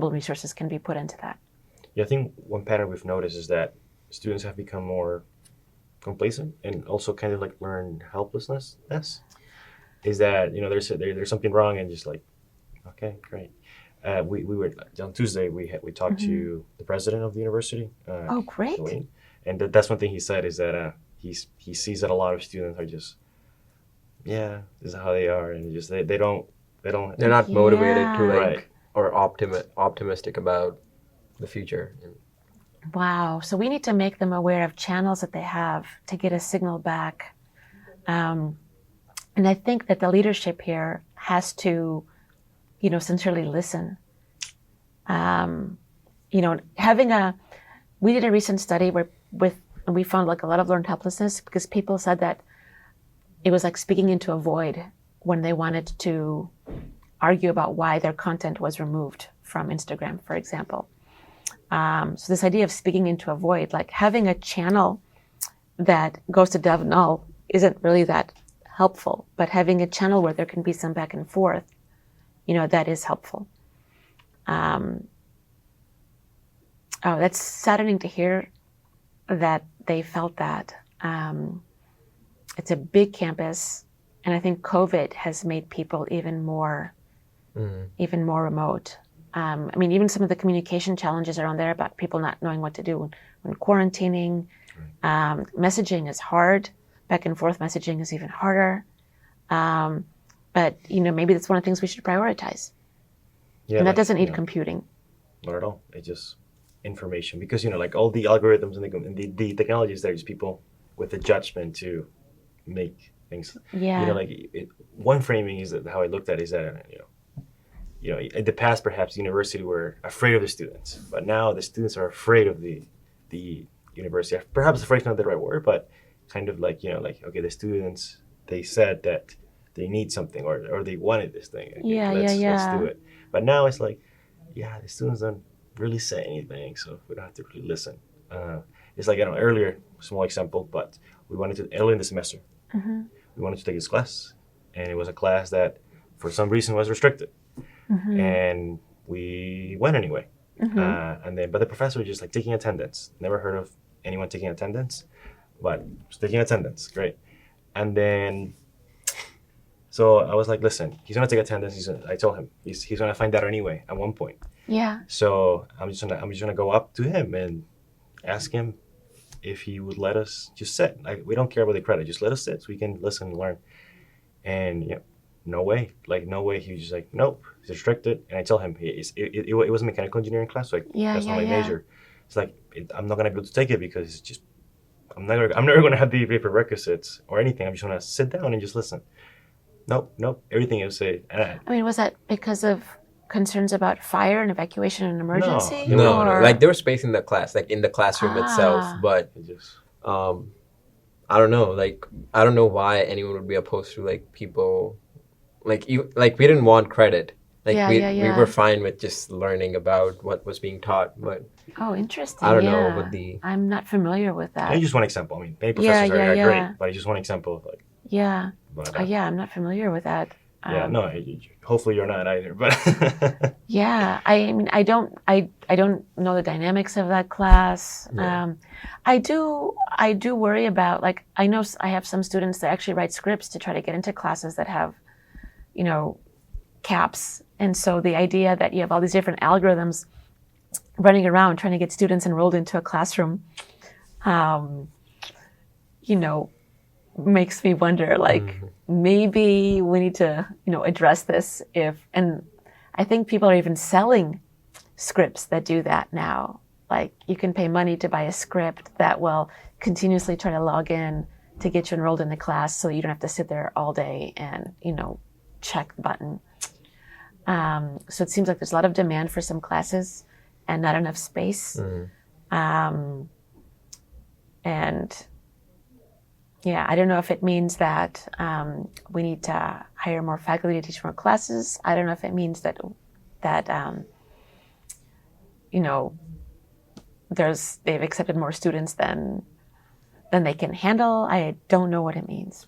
resources can be put into that. Yeah, I think one pattern we've noticed is that students have become more complacent and also kind of like learn helplessness. Is that, there's something wrong and just like, okay, great. We were on Tuesday. We talked to the president of the university. Oh, great! Celine, and that's one thing he said is that he sees that a lot of students are just, yeah, this is how they are, and just they don't. They're not motivated to like Right. or optimistic about the future. Wow. So we need to make them aware of channels that they have to get a signal back. And I think that the leadership here has to, sincerely listen. We did a recent study and we found like a lot of learned helplessness because people said that it was like speaking into a void when they wanted to argue about why their content was removed from Instagram, for example. So this idea of speaking into a void, like having a channel that goes to dev null isn't really that helpful, but having a channel where there can be some back and forth, that is helpful. That's saddening to hear that they felt that. It's a big campus, and I think COVID has made people even more remote. Even some of the communication challenges around there about people not knowing what to do when quarantining. Messaging is hard. Back and forth messaging is even harder. But maybe that's one of the things we should prioritize. Yeah, and that doesn't need computing. Not at all. It's just information because like all the algorithms and the technologies, there's people with the judgment to make things. Yeah. One framing is that how I looked at it is that in the past perhaps the university were afraid of the students, but now the students are afraid of the university. Perhaps afraid is not the right word, but kind of like okay, the students, they said that they need something or they wanted this thing. Okay, let's do it. But now it's like, the students don't really say anything, so we don't have to really listen. It's like, earlier, small example, but we wanted to, early in the semester, we wanted to take this class, and it was a class that for some reason was restricted. And we went anyway. But the professor was just like taking attendance. Never heard of anyone taking attendance, but just taking attendance, great. And then, so I was like, listen, he's gonna take attendance. I told him he's gonna find out anyway at one point. Yeah. So I'm just gonna go up to him and ask him if he would let us just sit. Like, we don't care about the credit, just let us sit so we can listen and learn. And no way. He was just like, nope, it's restricted. And I tell him it was a mechanical engineering class, so that's not my major. It's like I'm not gonna be able to take it because it's just I'm never gonna have the prerequisites or anything. I'm just gonna sit down and just listen. Nope. Everything you say. Was that because of concerns about fire and evacuation and emergency? No. Like there was space in the class, like in the classroom itself, but I don't know. Like I don't know why anyone would be opposed to like people. Like we didn't want credit. Like we were fine with just learning about what was being taught, but interesting. I don't know, but I'm not familiar with that. Just one example. Many professors are great, but it's just one example of like. Yeah. But, I'm not familiar with that. Hopefully you're not either. But yeah, I don't know the dynamics of that class. Yeah. I do worry about, like, I know I have some students that actually write scripts to try to get into classes that have, caps. And so the idea that you have all these different algorithms running around trying to get students enrolled into a classroom, makes me wonder, like, maybe we need to, address this and I think people are even selling scripts that do that now. Like, you can pay money to buy a script that will continuously try to log in to get you enrolled in the class so you don't have to sit there all day and, check the button. So it seems like there's a lot of demand for some classes and not enough space. And yeah, I don't know if it means that we need to hire more faculty to teach more classes. I don't know if it means that they've accepted more students than they can handle. I don't know what it means.